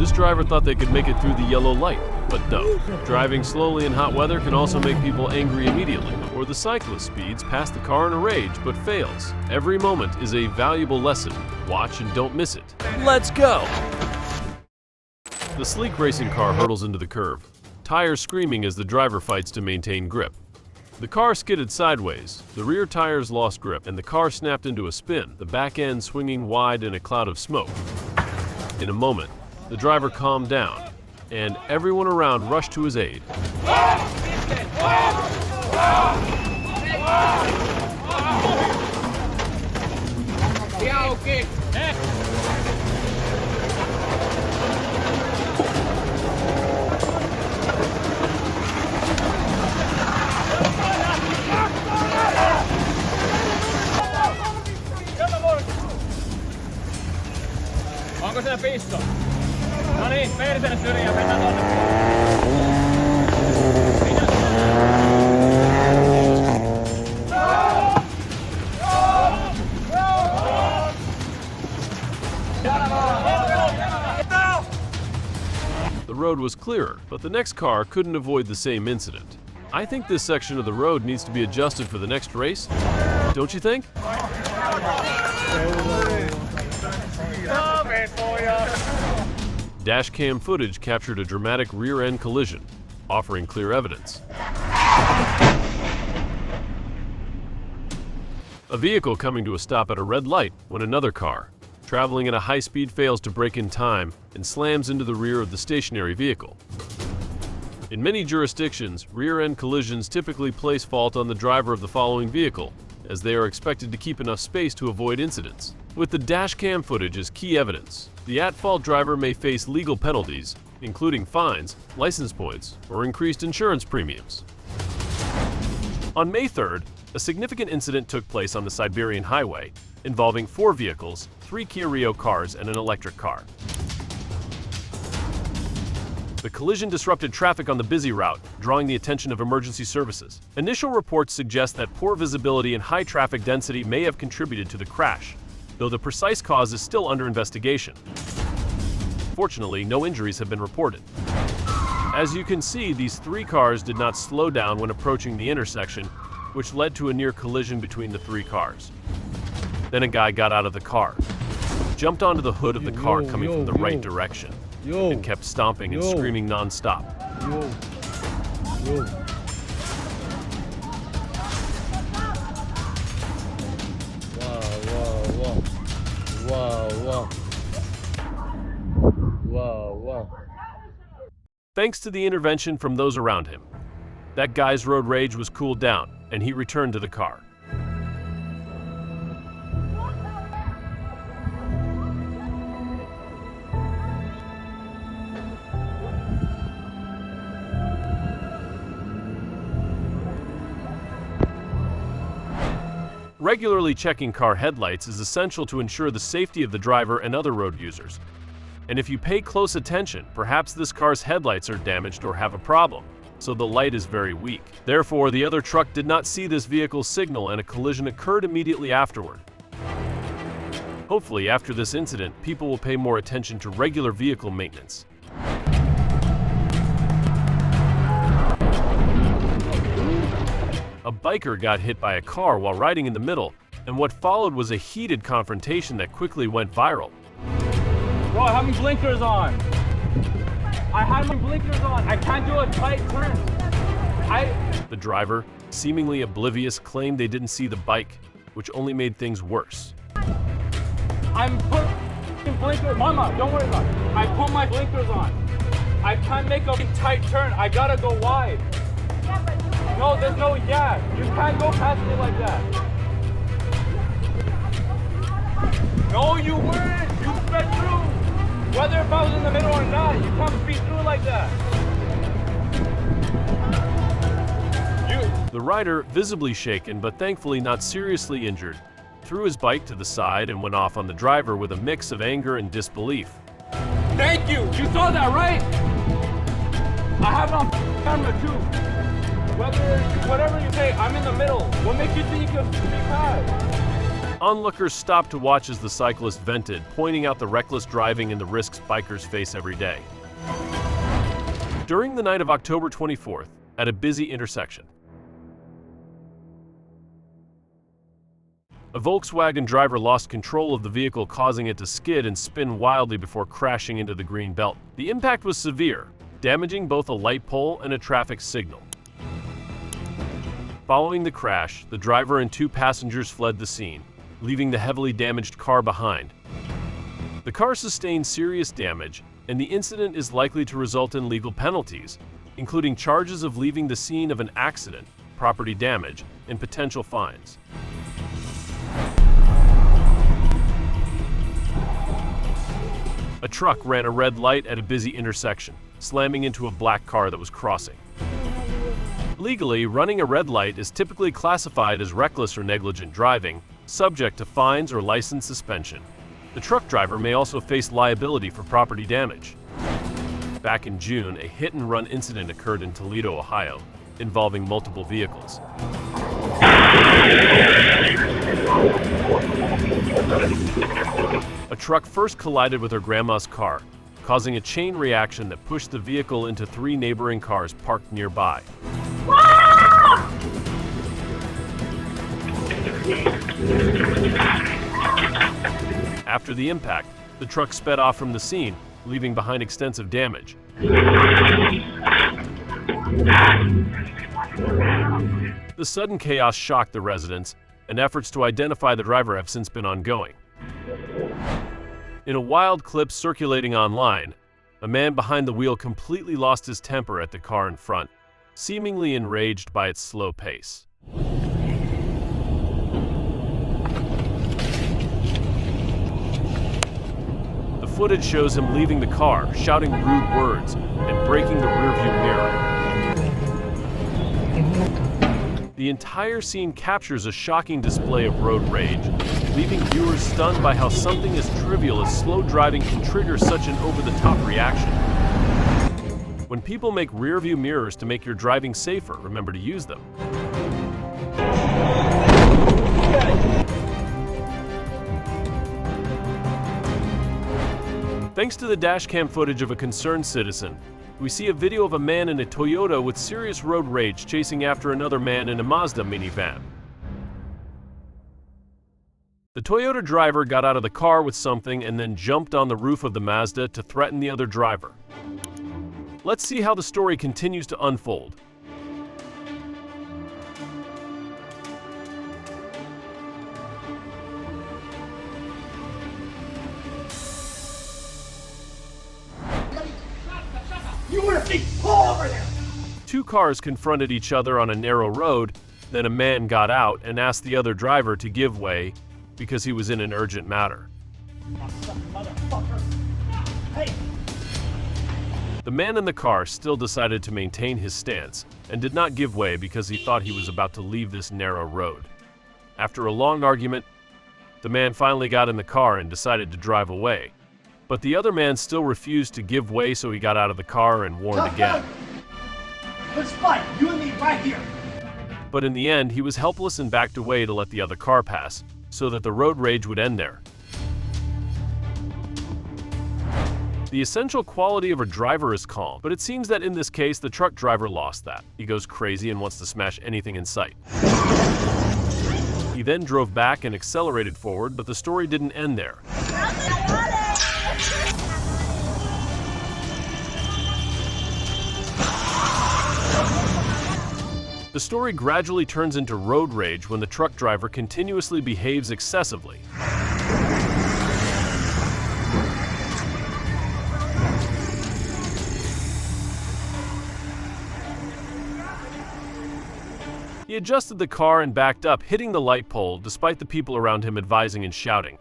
This driver thought they could make it through the yellow light, but no. Driving slowly in hot weather can also make people angry immediately, or the cyclist speeds past the car in a rage but fails. Every moment is a valuable lesson. Watch and don't miss it. Let's go! The sleek racing car hurtles into the curve, tires screaming as the driver fights to maintain grip. The car skidded sideways, the rear tires lost grip, and the car snapped into a spin, the back end swinging wide in a cloud of smoke. In a moment, the driver calmed down, and everyone around rushed to his aid. Onko siellä pisto? No niin, perseen syrjään, mennään tonne. The road was clearer, but the next car couldn't avoid the same incident. I think this section of the road needs to be adjusted for the next race. Don't you think? Dashcam footage captured a dramatic rear-end collision, offering clear evidence. A vehicle coming to a stop at a red light when another car, traveling at a high speed, fails to brake in time and slams into the rear of the stationary vehicle. In many jurisdictions, rear-end collisions typically place fault on the driver of the following vehicle, as they are expected to keep enough space to avoid incidents. With the dashcam footage as key evidence, the at-fault driver may face legal penalties, including fines, license points, or increased insurance premiums. On May 3rd, a significant incident took place on the Siberian highway, involving 4 vehicles, 3 Kia Rio cars, and an electric car. The collision disrupted traffic on the busy route, drawing the attention of emergency services. Initial reports suggest that poor visibility and high traffic density may have contributed to the crash, though the precise cause is still under investigation. Fortunately, no injuries have been reported. As you can see, these 3 cars did not slow down when approaching the intersection, which led to a near collision between the 3 cars. Then a guy got out of the car, jumped onto the hood of the car coming from the right direction, and kept stomping and screaming non-stop. Thanks to the intervention from those around him, that guy's road rage was cooled down, and he returned to the car. Regularly checking car headlights is essential to ensure the safety of the driver and other road users. And if you pay close attention, perhaps this car's headlights are damaged or have a problem, so the light is very weak. Therefore, the other truck did not see this vehicle's signal and a collision occurred immediately afterward. Hopefully, after this incident, people will pay more attention to regular vehicle maintenance. A biker got hit by a car while riding in the middle, and what followed was a heated confrontation that quickly went viral. Bro, I have my blinkers on. I had my blinkers on. I can't do a tight turn. The driver, seemingly oblivious, claimed they didn't see the bike, which only made things worse. I'm putting blinkers. Mama, don't worry about it. I put my blinkers on. I can't make a tight turn. I gotta go wide. No, there's no yeah. You can't go past me like that. No, you weren't. You sped through. Whether if I was in the middle or not, you can't speed through like that. The rider, visibly shaken but thankfully not seriously injured, threw his bike to the side and went off on the driver with a mix of anger and disbelief. Thank you. You saw that, right? I have it on camera too. Whatever you say, I'm in the middle. What makes you think you can be past? Onlookers stopped to watch as the cyclist vented, pointing out the reckless driving and the risks bikers face every day. During the night of October 24th, at a busy intersection, a Volkswagen driver lost control of the vehicle, causing it to skid and spin wildly before crashing into the green belt. The impact was severe, damaging both a light pole and a traffic signal. Following the crash, the driver and 2 passengers fled the scene, leaving the heavily damaged car behind. The car sustained serious damage, and the incident is likely to result in legal penalties, including charges of leaving the scene of an accident, property damage, and potential fines. A truck ran a red light at a busy intersection, slamming into a black car that was crossing. Legally, running a red light is typically classified as reckless or negligent driving, subject to fines or license suspension. The truck driver may also face liability for property damage. Back in June, a hit-and-run incident occurred in Toledo, Ohio, involving multiple vehicles. A truck first collided with her grandma's car, causing a chain reaction that pushed the vehicle into 3 neighboring cars parked nearby. After the impact, the truck sped off from the scene, leaving behind extensive damage. The sudden chaos shocked the residents, and efforts to identify the driver have since been ongoing. In a wild clip circulating online, a man behind the wheel completely lost his temper at the car in front, seemingly enraged by its slow pace. The footage shows him leaving the car, shouting rude words, and breaking the rearview mirror. The entire scene captures a shocking display of road rage, leaving viewers stunned by how something as trivial as slow driving can trigger such an over-the-top reaction. When people make rearview mirrors to make your driving safer, remember to use them. Thanks to the dashcam footage of a concerned citizen, we see a video of a man in a Toyota with serious road rage chasing after another man in a Mazda minivan. The Toyota driver got out of the car with something and then jumped on the roof of the Mazda to threaten the other driver. Let's see how the story continues to unfold. Two cars confronted each other on a narrow road, then a man got out and asked the other driver to give way because he was in an urgent matter. The man in the car still decided to maintain his stance and did not give way because he thought he was about to leave this narrow road. After a long argument, the man finally got in the car and decided to drive away. But the other man still refused to give way, so he got out of the car and warned again. Let's fight, you and me right here. But in the end, he was helpless and backed away to let the other car pass, so that the road rage would end there. The essential quality of a driver is calm, but it seems that in this case, the truck driver lost that. He goes crazy and wants to smash anything in sight. He then drove back and accelerated forward, but the story didn't end there. The story gradually turns into road rage when the truck driver continuously behaves excessively. He adjusted the car and backed up, hitting the light pole despite the people around him advising and shouting.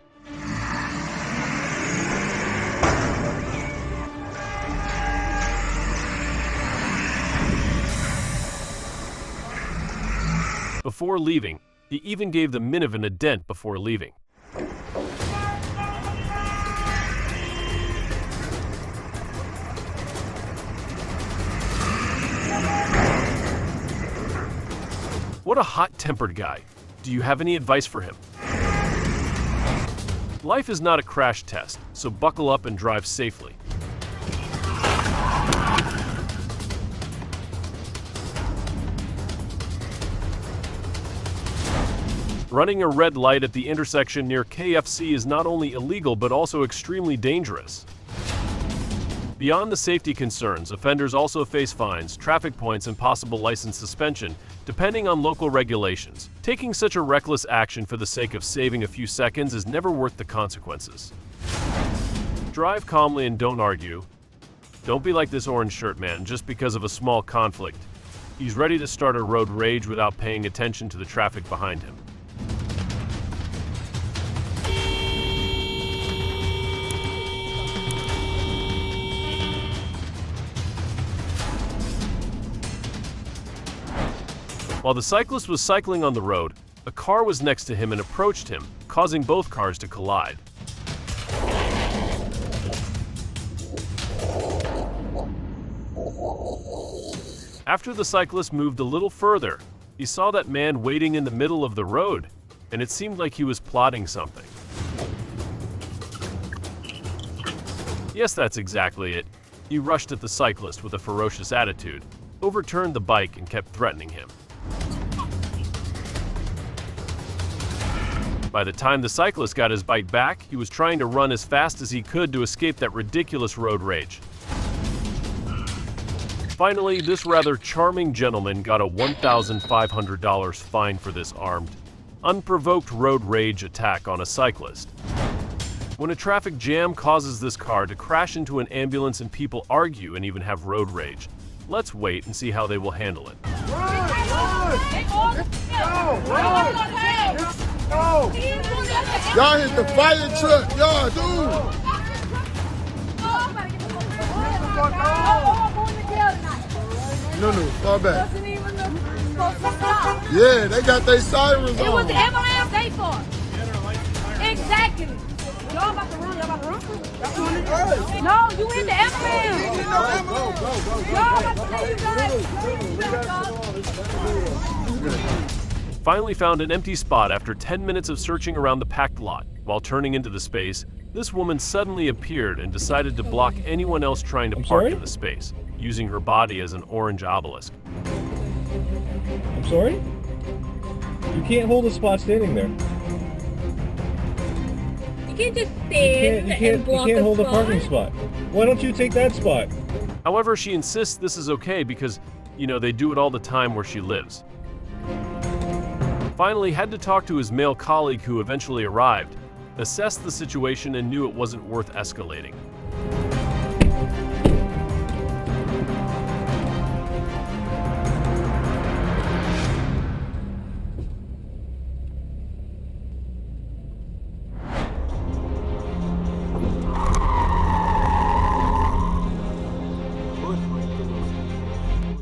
Before leaving, he even gave the minivan a dent before leaving. What a hot-tempered guy. Do you have any advice for him? Life is not a crash test, so buckle up and drive safely. Running a red light at the intersection near KFC is not only illegal but also extremely dangerous. Beyond the safety concerns, offenders also face fines, traffic points, and possible license suspension, depending on local regulations. Taking such a reckless action for the sake of saving a few seconds is never worth the consequences. Drive calmly and don't argue. Don't be like this orange shirt man just because of a small conflict. He's ready to start a road rage without paying attention to the traffic behind him. While the cyclist was cycling on the road, a car was next to him and approached him, causing both cars to collide. After the cyclist moved a little further, he saw that man waiting in the middle of the road, and it seemed like he was plotting something. Yes, that's exactly it. He rushed at the cyclist with a ferocious attitude, overturned the bike, and kept threatening him. By the time the cyclist got his bike back, he was trying to run as fast as he could to escape that ridiculous road rage. Finally, this rather charming gentleman got a $1,500 fine for this armed, unprovoked road rage attack on a cyclist. When a traffic jam causes this car to crash into an ambulance and people argue and even have road rage, let's wait and see how they will handle it. Y'all hit the fire truck, y'all, dude. No, fall back. Yeah, they got their sirens on. It was the ambulance they for. Exactly. Y'all about to run, No, you in the ambulance. Y'all about to let you guys. Finally found an empty spot after 10 minutes of searching around the packed lot. While turning into the space, this woman suddenly appeared and decided to block anyone else trying to park in the space, using her body as an orange obelisk. I'm sorry? You can't hold a spot standing there. You can't just stand and block You can't hold a a parking spot. Why don't you take that spot? However, she insists this is okay because, they do it all the time where she lives. Finally, had to talk to his male colleague who eventually arrived, assessed the situation and knew it wasn't worth escalating.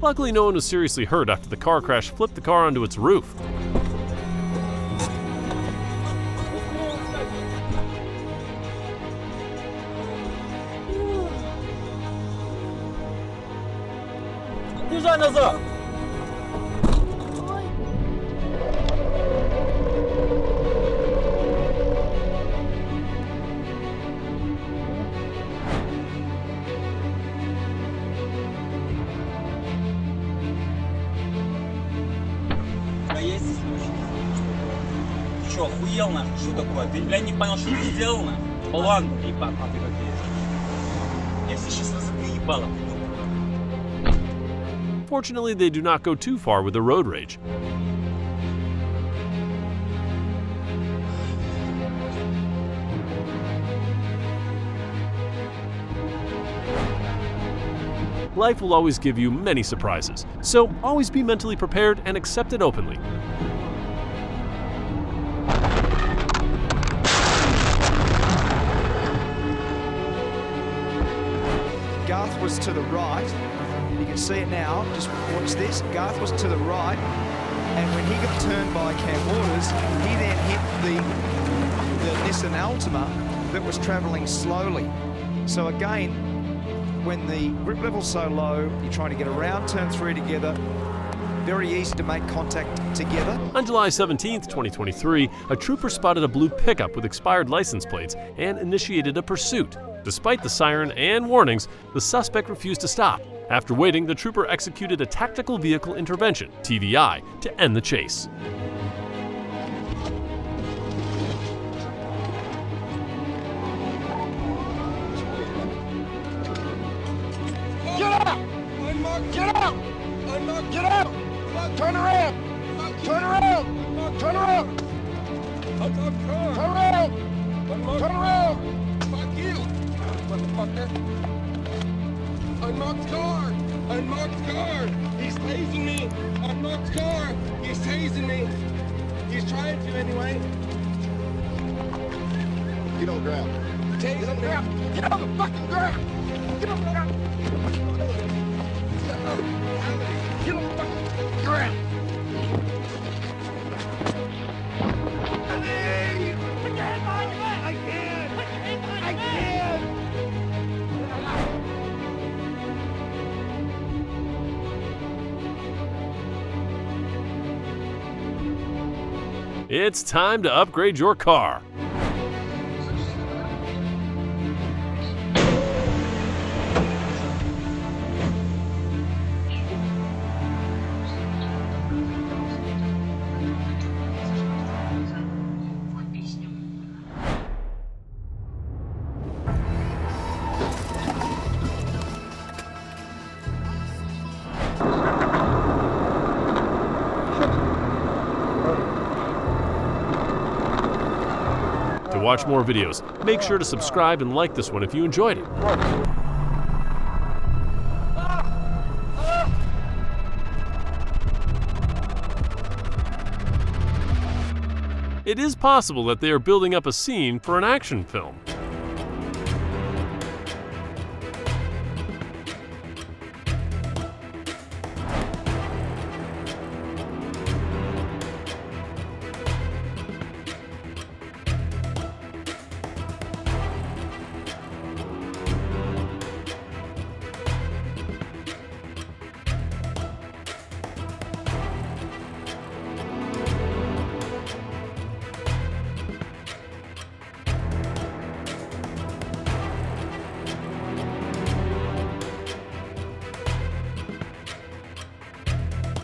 Luckily, no one was seriously hurt after the car crash flipped the car onto its roof. Езжай назад! Есть случай. Что, охуел нахуй? Что такое? Ты, блядь, не понял, что ты сделал нахуй? Болван, ебать, ты как есть. Я все сейчас разобью ебало. Fortunately, they do not go too far with the road rage. Life will always give you many surprises, so always be mentally prepared and accept it openly. Garth was to the right. You can see it now. Just watch this. Garth was to the right, and when he got turned by Cam Waters, he then hit the Nissan Altima that was travelling slowly. So again, when the grip level's so low, you're trying to get around turn 3 together. very easy to make contact together. On July 17, 2023, a trooper spotted a blue pickup with expired license plates and initiated a pursuit. Despite the siren and warnings, the suspect refused to stop. After waiting, the trooper executed a tactical vehicle intervention, TVI, to end the chase. Get out! Unmarked, get out! Unmarked, get out! Turn around! Turn around! Turn around! Unmarked car! Turn around! Turn around! Fuck you! Motherfucker! Unmarked car! Unmarked car! He's tasing me! Unmarked car! He's tasing me! He's trying to anyway. Get on the ground. Tasing me! Get on the fucking ground! Get on the ground! Get on the fucking ground! I can't! It's time to upgrade your car. To watch more videos, make sure to subscribe and like this one if you enjoyed it. It is possible that they are building up a scene for an action film.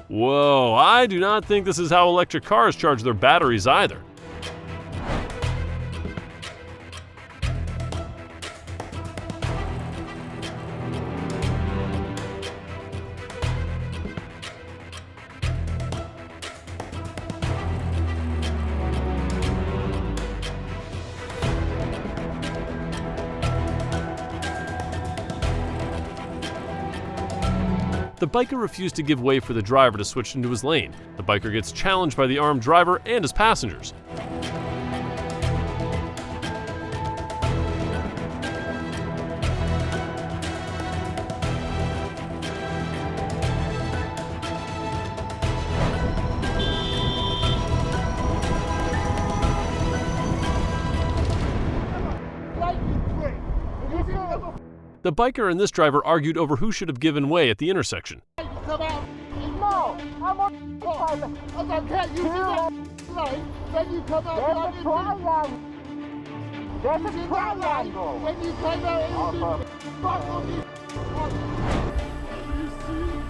Whoa, I do not think this is how electric cars charge their batteries either. The biker refused to give way for the driver to switch into his lane. The biker gets challenged by the armed driver and his passengers. The biker and this driver argued over who should have given way at the intersection. Come out. No, I'm on fire. I can't use it. Right. Then you come out. There's a triangle. There's a triangle. Then you come out and fuck on me. You see?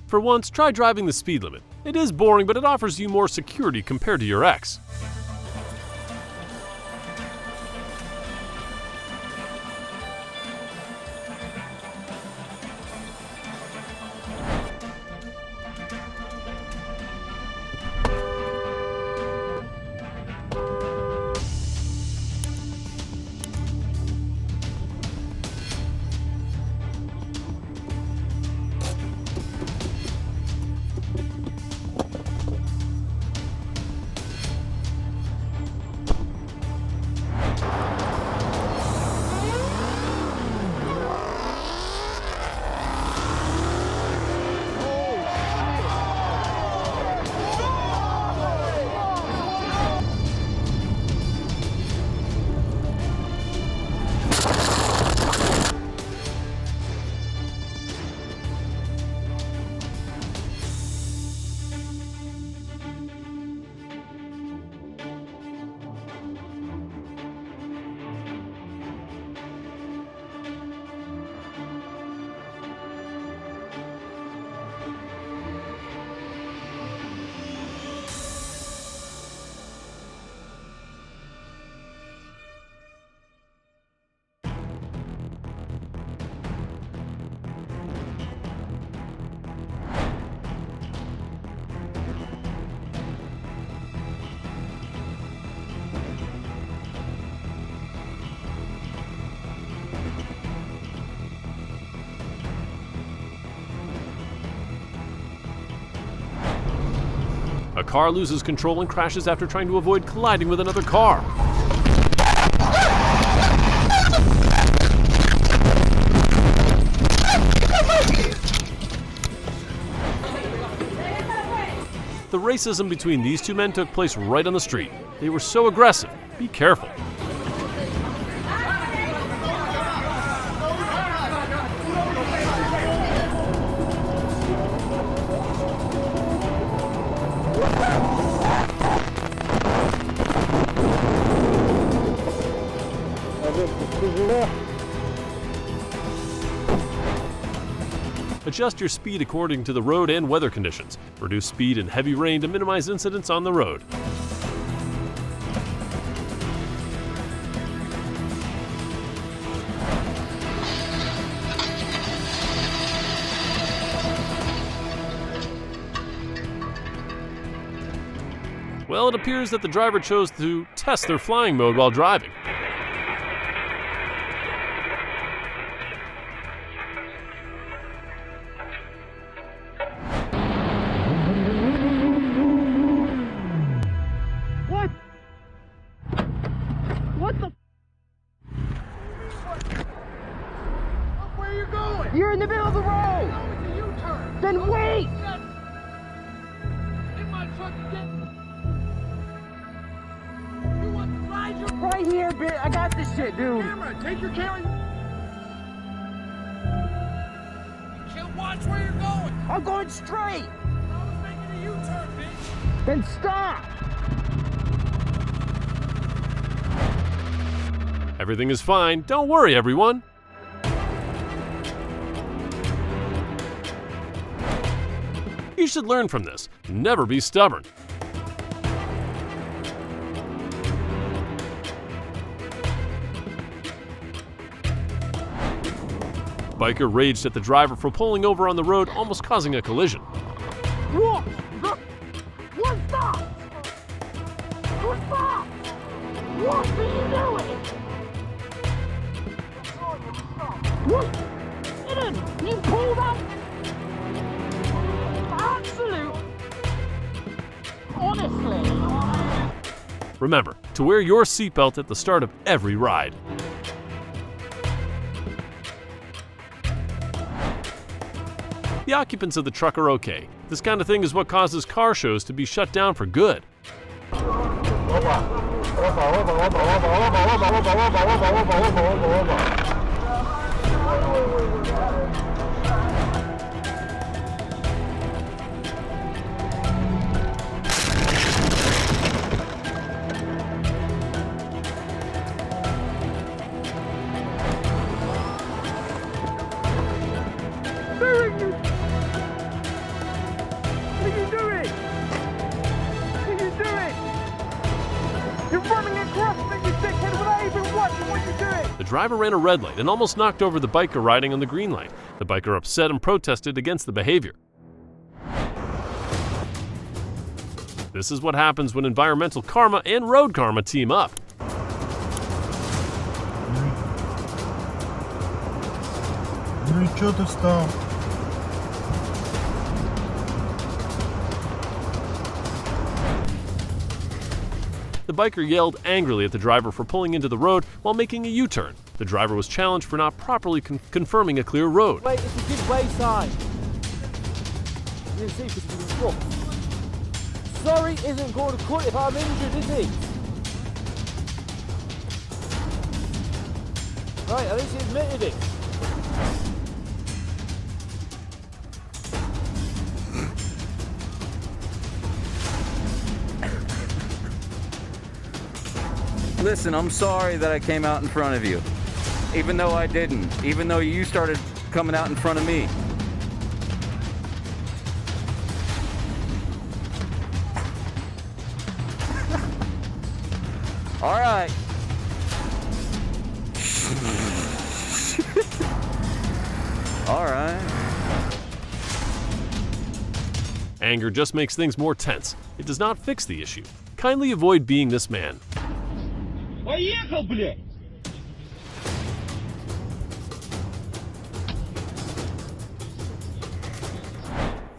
For once, try driving the speed limit. It is boring, but it offers you more security compared to your ex. car loses control and crashes after trying to avoid colliding with another car. The racism between these two men took place right on the street. They were so aggressive. Be careful. Adjust your speed according to the road and weather conditions. Reduce speed in heavy rain to minimize incidents on the road. Well, it appears that the driver chose to test their flying mode while driving. Where are you going? You're in the middle of the road. No, it's a U-turn. Then wait. In my truck again. You want to ride your... Right here, bitch. I got this shit, dude. Camera. Take your camera. You can't watch where you're going. I'm going straight. I was making a U-turn, bitch. Then stop. Everything is fine. Don't worry, everyone. You should learn from this. Never be stubborn. Biker raged at the driver for pulling over on the road, almost causing a collision. Look! One stop! One stop! What are you doing? What? Eden, you pulled up? Absolute. Honestly. Remember to wear your seatbelt at the start of every ride. The occupants of the truck are okay. This kind of thing is what causes car shows to be shut down for good. The driver ran a red light and almost knocked over the biker riding on the green light. The biker upset and protested against the behavior. This is what happens when environmental karma and road karma team up. Ну и чё ты встал? The biker yelled angrily at the driver for pulling into the road while making a U-turn. The driver was challenged for not properly confirming a clear road. Wait, it's a good way sign. You see, this is wrong. Sorry isn't going to cut if I'm injured, is he? Right, at least he admitted it. Listen, I'm sorry that I came out in front of you. Even though I didn't. Even though you started coming out in front of me. All right. All right. Anger just makes things more tense. It does not fix the issue. Kindly avoid being this man. Поехал, блядь!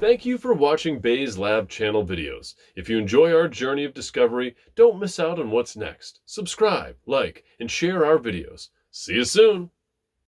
Thank you for watching BEZED LAB channel videos. If you enjoy our journey of discovery, don't miss out on what's next. Subscribe, like, and share our videos. See you soon!